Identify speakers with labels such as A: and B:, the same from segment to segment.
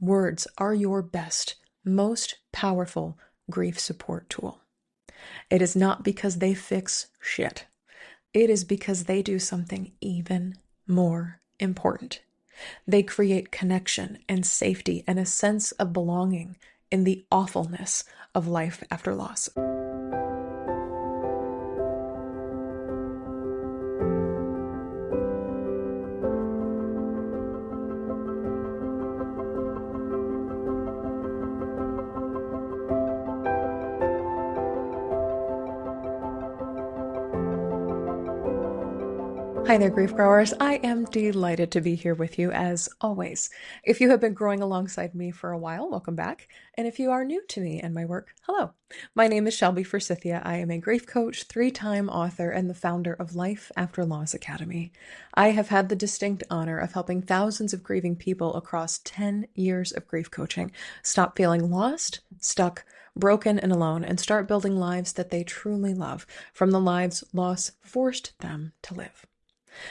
A: Words are your best, most powerful grief support tool. It is not because they fix shit. It is because they do something even more important. They create connection and safety and a sense of belonging in the awfulness of life after loss. Hi there, grief growers. I am delighted to be here with you as always. If you have been growing alongside me for a while, welcome back. And if you are new to me and my work, hello. My name is Shelby Forsythia. I am a grief coach, 3-time author, and the founder of Life After Loss Academy. I have had the distinct honor of helping thousands of grieving people across 10 years of grief coaching stop feeling lost, stuck, broken, and alone, and start building lives that they truly love from the lives loss forced them to live.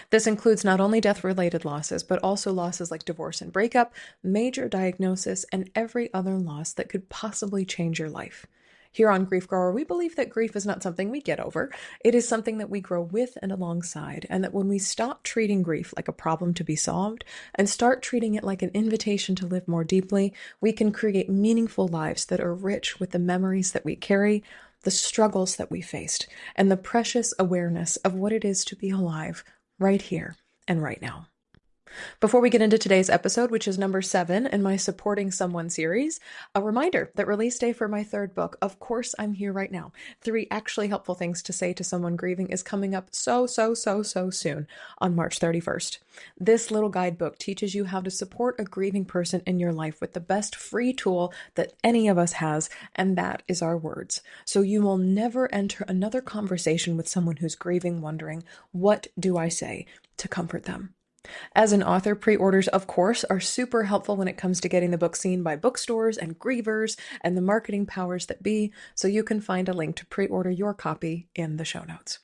A: This includes not only death-related losses, but also losses like divorce and breakup, major diagnosis, and every other loss that could possibly change your life. Here on Grief Grower, we believe that grief is not something we get over. It is something that we grow with and alongside, and that when we stop treating grief like a problem to be solved and start treating it like an invitation to live more deeply, we can create meaningful lives that are rich with the memories that we carry, the struggles that we faced, and the precious awareness of what it is to be alive right here and right now. Before we get into today's episode, which is number 7 in my Supporting Someone series, a reminder that release day for my 3rd book, Of Course I'm Here Right Now, 3 actually helpful things to say to someone grieving, is coming up so soon on March 31st. This little guidebook teaches you how to support a grieving person in your life with the best free tool that any of us has, and that is our words. So you will never enter another conversation with someone who's grieving wondering, what do I say to comfort them? As an author, pre-orders, of course, are super helpful when it comes to getting the book seen by bookstores and grievers and the marketing powers that be, so you can find a link to pre-order your copy in the show notes.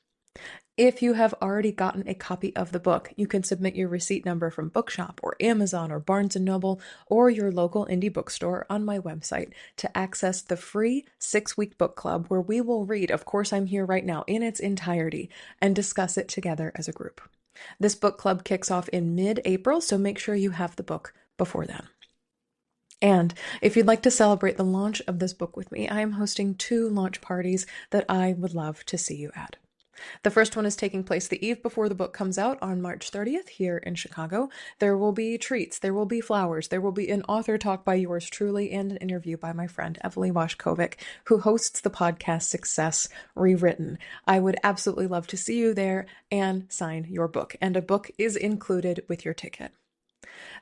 A: If you have already gotten a copy of the book, you can submit your receipt number from Bookshop or Amazon or Barnes & Noble or your local indie bookstore on my website to access the free 6-week book club where we will read Of Course I'm Here Right Now in its entirety and discuss it together as a group. This book club kicks off in mid-April, so make sure you have the book before then. And if you'd like to celebrate the launch of this book with me, I am hosting 2 launch parties that I would love to see you at. The first one is taking place the eve before the book comes out on March 30th here in Chicago. There will be treats, there will be flowers, there will be an author talk by yours truly, and an interview by my friend Evelyn Washkovic, who hosts the podcast Success Rewritten. I would absolutely love to see you there and sign your book, and a book is included with your ticket.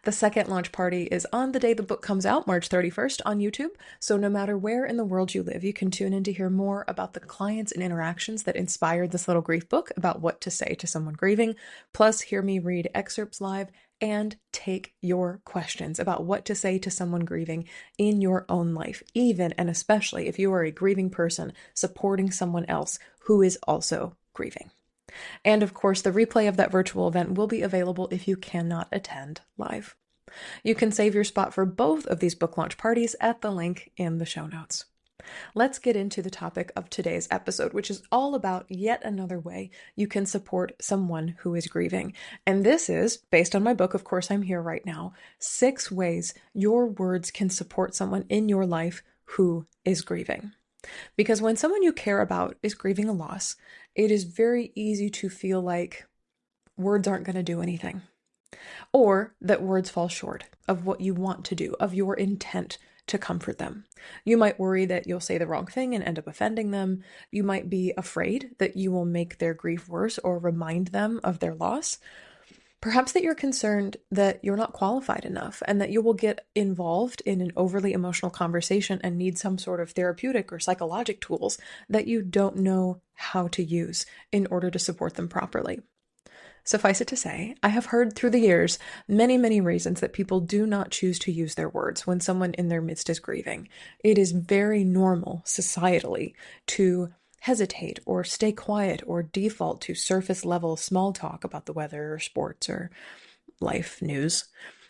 A: The second launch party is on the day the book comes out, March 31st, on YouTube. So no matter where in the world you live, you can tune in to hear more about the clients and interactions that inspired this little grief book about what to say to someone grieving, plus hear me read excerpts live and take your questions about what to say to someone grieving in your own life, even and especially if you are a grieving person supporting someone else who is also grieving. And of course, the replay of that virtual event will be available if you cannot attend live. You can save your spot for both of these book launch parties at the link in the show notes. Let's get into the topic of today's episode, which is all about yet another way you can support someone who is grieving. And this is, based on my book, Of Course I'm Here Right Now, 6 ways your words can support someone in your life who is grieving. Because when someone you care about is grieving a loss, it is very easy to feel like words aren't going to do anything, or that words fall short of what you want to do, of your intent to comfort them. You might worry that you'll say the wrong thing and end up offending them. You might be afraid that you will make their grief worse or remind them of their loss. Perhaps that you're concerned that you're not qualified enough and that you will get involved in an overly emotional conversation and need some sort of therapeutic or psychologic tools that you don't know how to use in order to support them properly. Suffice it to say, I have heard through the years many reasons that people do not choose to use their words when someone in their midst is grieving. It is very normal societally to hesitate or stay quiet or default to surface level small talk about the weather or sports or life news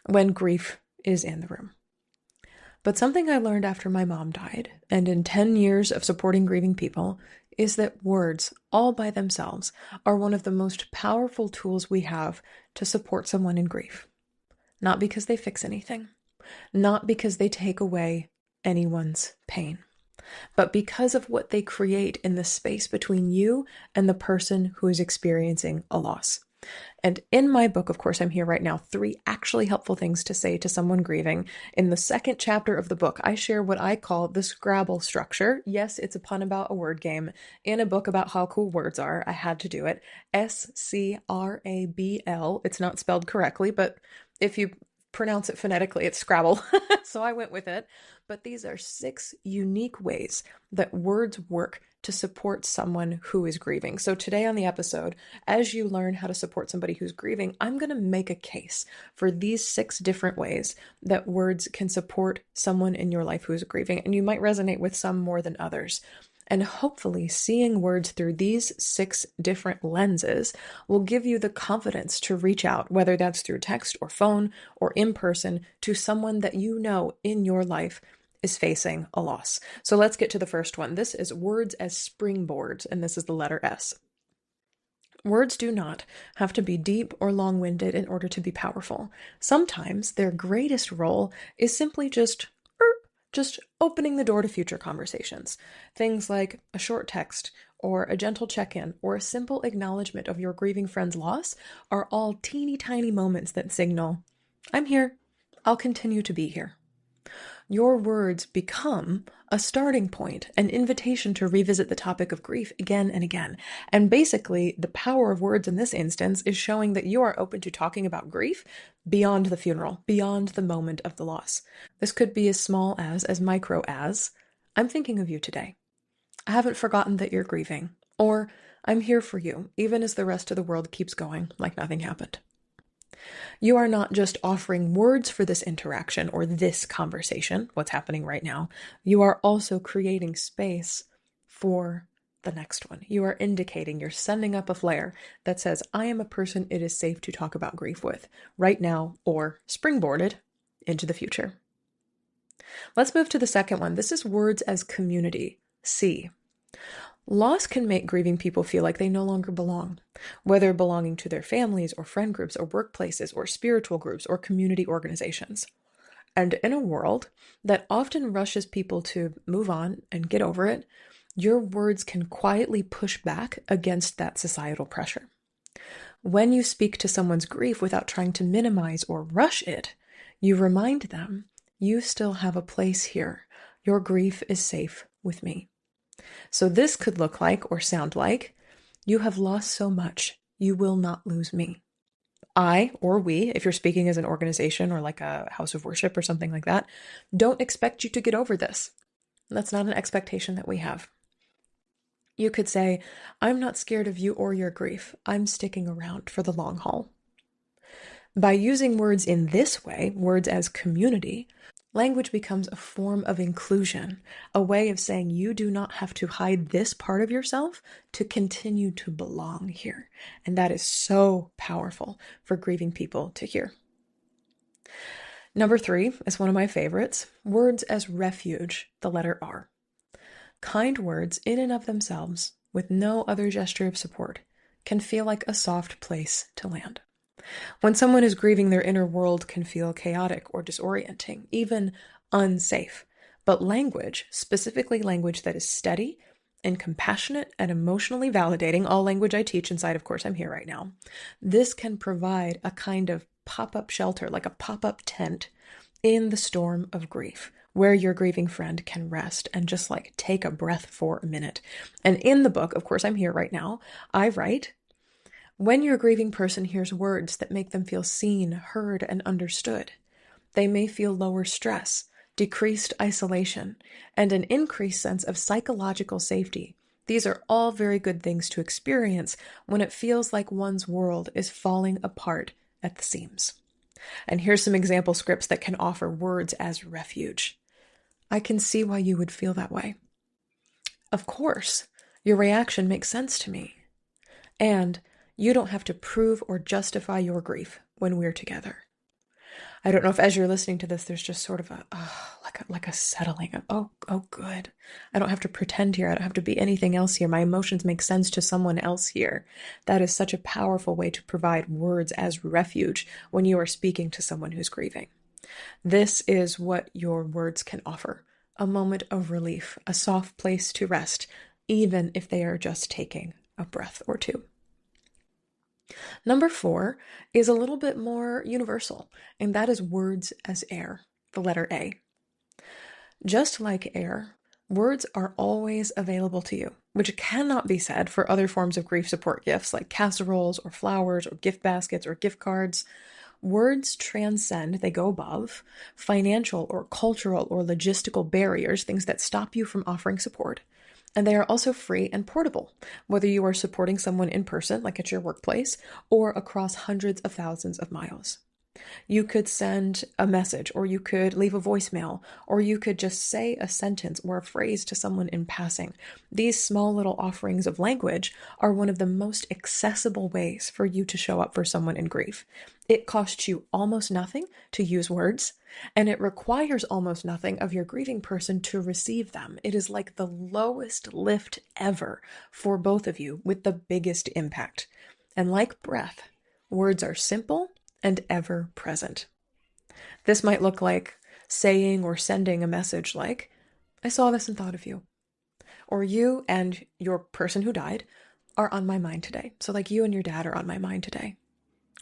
A: when grief is in the room. But something I learned after my mom died, and in 10 years of supporting grieving people, is that words, all by themselves, are one of the most powerful tools we have to support someone in grief. Not because they fix anything, not because they take away anyone's pain, but because of what they create in the space between you and the person who is experiencing a loss. And in my book, of course, I'm here right now, 3 actually helpful things to say to someone grieving. In the second chapter of the book, I share what I call the SCRABL structure. Yes, it's a pun about a word game. In a book about how cool words are, I had to do it. SCRABL. It's not spelled correctly, but if you pronounce it phonetically, it's Scrabble. So I went with it. But these are 6 unique ways that words work to support someone who is grieving. So today on the episode, as you learn how to support somebody who's grieving, I'm going to make a case for these 6 different ways that words can support someone in your life who is grieving. And you might resonate with some more than others. And hopefully seeing words through these 6 different lenses will give you the confidence to reach out, whether that's through text or phone or in person, to someone that you know in your life is facing a loss. So let's get to the first one. This is words as springboards, and this is the letter S. Words do not have to be deep or long-winded in order to be powerful. Sometimes their greatest role is simply just opening the door to future conversations. Things like a short text or a gentle check-in or a simple acknowledgement of your grieving friend's loss are all teeny tiny moments that signal, I'm here, I'll continue to be here. Your words become a starting point, an invitation to revisit the topic of grief again and again. And basically, the power of words in this instance is showing that you are open to talking about grief beyond the funeral, beyond the moment of the loss. This could be as small as micro as, I'm thinking of you today. I haven't forgotten that you're grieving. Or, I'm here for you, even as the rest of the world keeps going like nothing happened. You are not just offering words for this interaction or this conversation, what's happening right now. You are also creating space for the next one. You are indicating, you're sending up a flare that says, I am a person it is safe to talk about grief with right now, or springboarded into the future. Let's move to the second one. This is words as community, C. Loss can make grieving people feel like they no longer belong, whether belonging to their families or friend groups or workplaces or spiritual groups or community organizations. And in a world that often rushes people to move on and get over it, your words can quietly push back against that societal pressure. When you speak to someone's grief without trying to minimize or rush it, you remind them, you still have a place here. Your grief is safe with me. So this could look like or sound like, you have lost so much, you will not lose me. I, or we, if you're speaking as an organization or like a house of worship or something like that, don't expect you to get over this. That's not an expectation that we have. You could say, I'm not scared of you or your grief. I'm sticking around for the long haul. By using words in this way, words as community, language becomes a form of inclusion, a way of saying you do not have to hide this part of yourself to continue to belong here. And that is so powerful for grieving people to hear. Number 3 is one of my favorites, words as refuge, the letter R. Kind words in and of themselves, with no other gesture of support, can feel like a soft place to land. When someone is grieving, their inner world can feel chaotic or disorienting, even unsafe. But language, specifically language that is steady and compassionate and emotionally validating, all language I teach inside, of course, I'm here right now, this can provide a kind of pop-up shelter, like a pop-up tent in the storm of grief, where your grieving friend can rest and just like take a breath for a minute. And in the book, of course, I'm here right now, I write, when your grieving person hears words that make them feel seen, heard, and understood, they may feel lower stress, decreased isolation, and an increased sense of psychological safety. These are all very good things to experience when it feels like one's world is falling apart at the seams. And here's some example scripts that can offer words as refuge. I can see why you would feel that way. Of course, your reaction makes sense to me. And you don't have to prove or justify your grief when we're together. I don't know if as you're listening to this, there's just sort of like like a settling of, oh, good. I don't have to pretend here. I don't have to be anything else here. My emotions make sense to someone else here. That is such a powerful way to provide words as refuge when you are speaking to someone who's grieving. This is what your words can offer: a moment of relief, a soft place to rest, even if they are just taking a breath or two. Number 4 is a little bit more universal, and that is words as air, the letter A. Just like air, words are always available to you, which cannot be said for other forms of grief support gifts like casseroles or flowers or gift baskets or gift cards. Words transcend, they go above, financial or cultural or logistical barriers, things that stop you from offering support. And they are also free and portable, whether you are supporting someone in person, like at your workplace, or across hundreds of thousands of miles. You could send a message, or you could leave a voicemail, or you could just say a sentence or a phrase to someone in passing. These small little offerings of language are one of the most accessible ways for you to show up for someone in grief. It costs you almost nothing to use words, and it requires almost nothing of your grieving person to receive them. It is like the lowest lift ever for both of you with the biggest impact. And like breath, words are simple and ever present. This might look like saying or sending a message like, I saw this and thought of you. Or you and your person who died are on my mind today. So like you and your dad are on my mind today.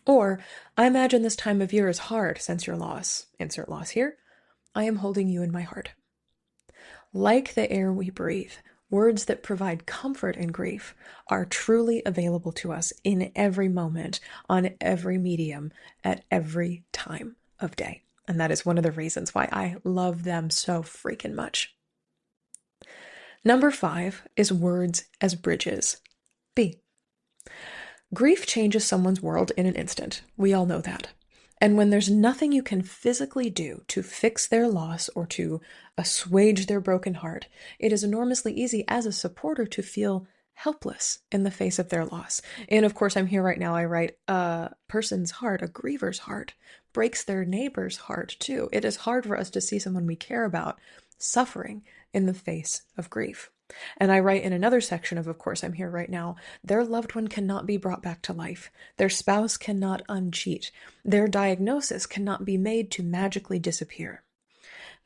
A: Or, I imagine this time of year is hard since your loss. Insert loss here. I am holding you in my heart. Like the air we breathe, words that provide comfort in grief are truly available to us in every moment, on every medium, at every time of day. And that is one of the reasons why I love them so freaking much. Number 5 is words as bridges. B. Grief changes someone's world in an instant. We all know that. And when there's nothing you can physically do to fix their loss or to assuage their broken heart, it is enormously easy as a supporter to feel helpless in the face of their loss. And of course, I'm here right now. I write a person's heart, a griever's heart, breaks their neighbor's heart too. It is hard for us to see someone we care about suffering in the face of grief. And I write in another section of course, I'm here right now, their loved one cannot be brought back to life. Their spouse cannot uncheat. Their diagnosis cannot be made to magically disappear.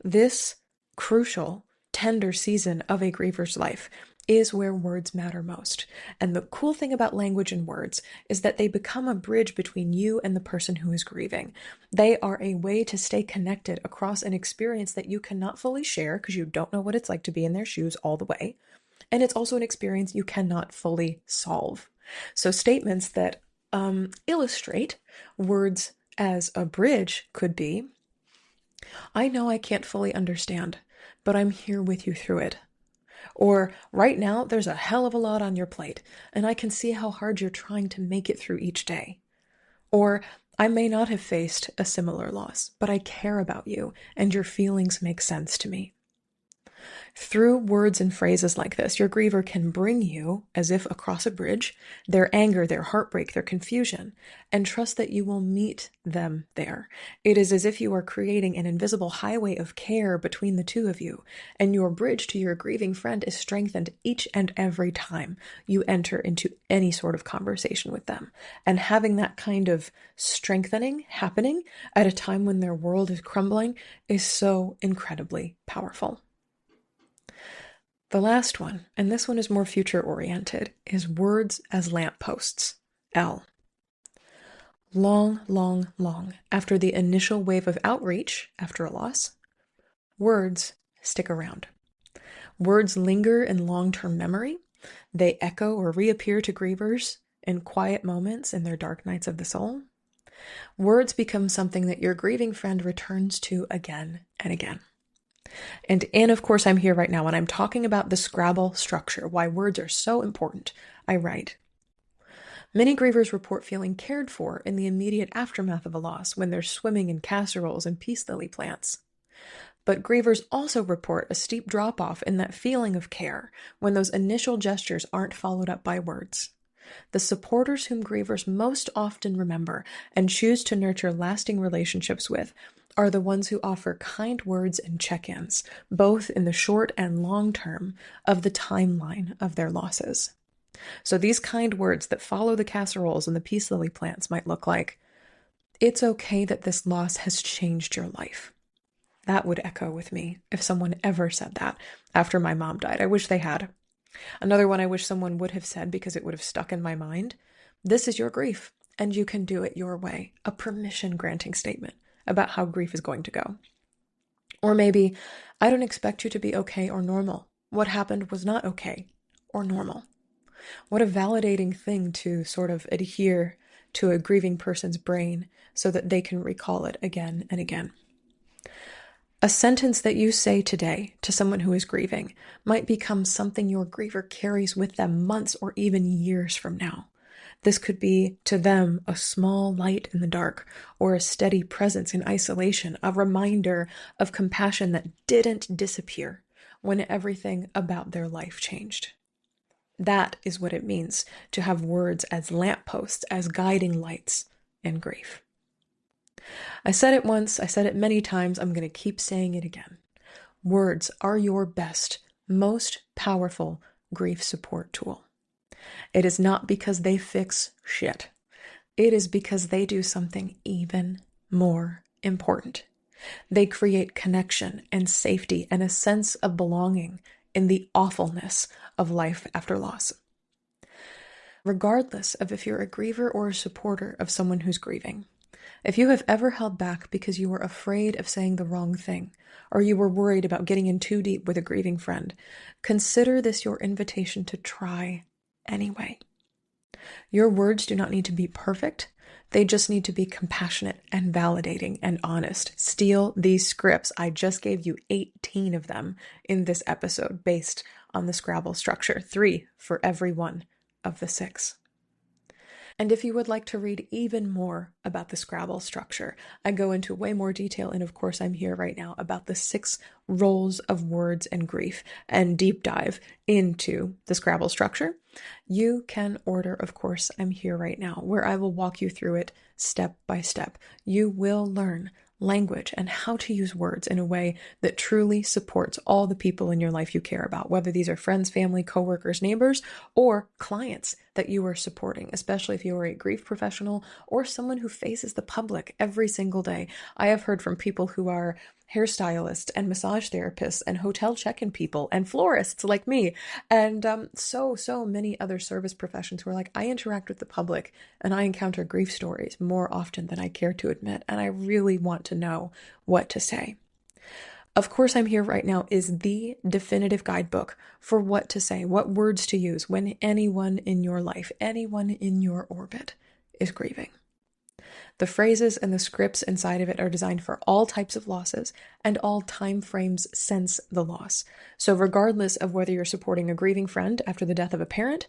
A: This crucial, tender season of a griever's life is where words matter most. And the cool thing about language and words is that they become a bridge between you and the person who is grieving. They are a way to stay connected across an experience that you cannot fully share because you don't know what it's like to be in their shoes all the way. And it's also an experience you cannot fully solve. So statements that illustrate words as a bridge could be, I know I can't fully understand, but I'm here with you through it. Or, right now, there's a hell of a lot on your plate, and I can see how hard you're trying to make it through each day. Or, I may not have faced a similar loss, but I care about you, and your feelings make sense to me. Through words and phrases like this, your griever can bring you, as if across a bridge, their anger, their heartbreak, their confusion, and trust that you will meet them there. It is as if you are creating an invisible highway of care between the two of you, and your bridge to your grieving friend is strengthened each and every time you enter into any sort of conversation with them. And having that kind of strengthening happening at a time when their world is crumbling is so incredibly powerful. The last one, and this one is more future-oriented, is words as lampposts. L. Long, long, long after the initial wave of outreach after a loss, words stick around. Words linger in long-term memory. They echo or reappear to grievers in quiet moments in their dark nights of the soul. Words become something that your grieving friend returns to again and again. And of course, I'm here right now and I'm talking about the SCRABL structure, why words are so important. I write, many grievers report feeling cared for in the immediate aftermath of a loss when they're swimming in casseroles and peace lily plants. But grievers also report a steep drop-off in that feeling of care when those initial gestures aren't followed up by words. The supporters whom grievers most often remember and choose to nurture lasting relationships with are the ones who offer kind words and check-ins, both in the short and long term of the timeline of their losses. So these kind words that follow the casseroles and the peace lily plants might look like, "It's okay that this loss has changed your life." That would echo with me if someone ever said that after my mom died. I wish they had. Another one I wish someone would have said because it would have stuck in my mind: "This is your grief, and you can do it your way." A permission-granting statement about how grief is going to go. Or maybe, "I don't expect you to be okay or normal. What happened was not okay or normal." What a validating thing to sort of adhere to a grieving person's brain so that they can recall it again and again. A sentence that you say today to someone who is grieving might become something your griever carries with them months or even years from now. This could be, to them, a small light in the dark, or a steady presence in isolation, a reminder of compassion that didn't disappear when everything about their life changed. That is what it means to have words as lampposts, as guiding lights in grief. I said it once, I said it many times, I'm going to keep saying it again. Words are your best, most powerful grief support tool. It is not because they fix shit. It is because they do something even more important. They create connection and safety and a sense of belonging in the awfulness of life after loss. Regardless of if you're a griever or a supporter of someone who's grieving, if you have ever held back because you were afraid of saying the wrong thing, or you were worried about getting in too deep with a grieving friend, consider this your invitation to try anyway. Your words do not need to be perfect. They just need to be compassionate and validating and honest. Steal these scripts. I just gave you 18 of them in this episode based on the SCRABL structure, 3 for every one of the 6. And if you would like to read even more about the SCRABL structure, I go into way more detail, and of course I'm here right now, about the 6 roles of words and grief and deep dive into the SCRABL structure. You can order, of course, I'm here right now, where I will walk you through it step by step. You will learn language and how to use words in a way that truly supports all the people in your life you care about, whether these are friends, family, coworkers, neighbors, or clients that you are supporting, especially if you are a grief professional or someone who faces the public every single day. I have heard from people who are hairstylists and massage therapists and hotel check-in people and florists like me, and so many other service professions who are like, I interact with the public and I encounter grief stories more often than I care to admit, and I really want to know what to say. Of course, I'm Here Right Now is the definitive guidebook for what to say, what words to use when anyone in your life, anyone in your orbit is grieving. The phrases and the scripts inside of it are designed for all types of losses and all time frames since the loss. So regardless of whether you're supporting a grieving friend after the death of a parent,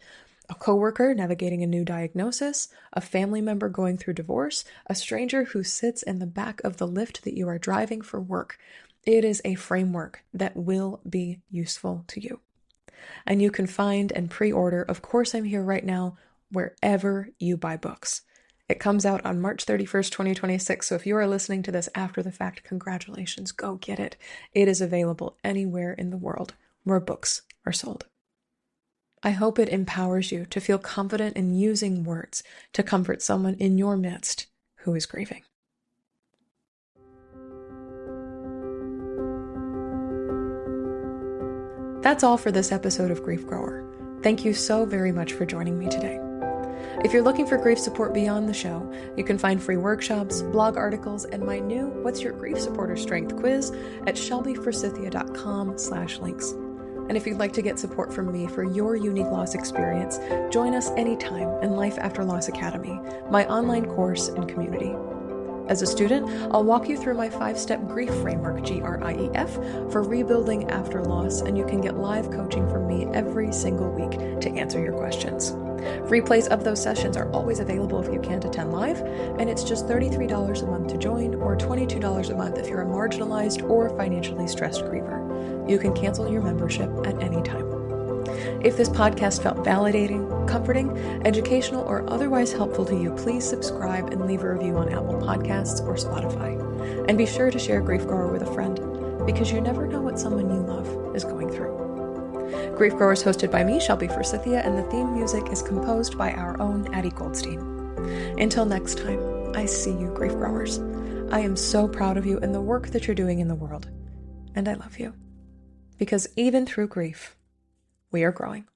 A: a coworker navigating a new diagnosis, a family member going through divorce, a stranger who sits in the back of the Lyft that you are driving for work, it is a framework that will be useful to you. And you can find and pre-order Of Course I'm Here Right Now wherever you buy books. It comes out on March 31st, 2026, so if you are listening to this after the fact, congratulations, go get it. It is available anywhere in the world where books are sold. I hope it empowers you to feel confident in using words to comfort someone in your midst who is grieving. That's all for this episode of Grief Grower. Thank you so very much for joining me today. If you're looking for grief support beyond the show, you can find free workshops, blog articles, and my new What's Your Grief Supporter Strength quiz at shelbyforsythia.com/links. And if you'd like to get support from me for your unique loss experience, join us anytime in Life After Loss Academy, my online course and community. As a student, I'll walk you through my 5-step grief framework, GRIEF, for rebuilding after loss, and you can get live coaching from me every single week to answer your questions. Replays of those sessions are always available if you can't attend live, and it's just $33 a month to join, or $22 a month if you're a marginalized or financially stressed griever. You can cancel your membership at any time. If this podcast felt validating, comforting, educational, or otherwise helpful to you, please subscribe and leave a review on Apple Podcasts or Spotify. And be sure to share Grief Grower with a friend, because you never know what someone you love is going through. Grief Grower is hosted by me, Shelby Forsythia, and the theme music is composed by our own Addie Goldstein. Until next time, I see you, Grief Growers. I am so proud of you and the work that you're doing in the world. And I love you. Because even through grief, we are growing.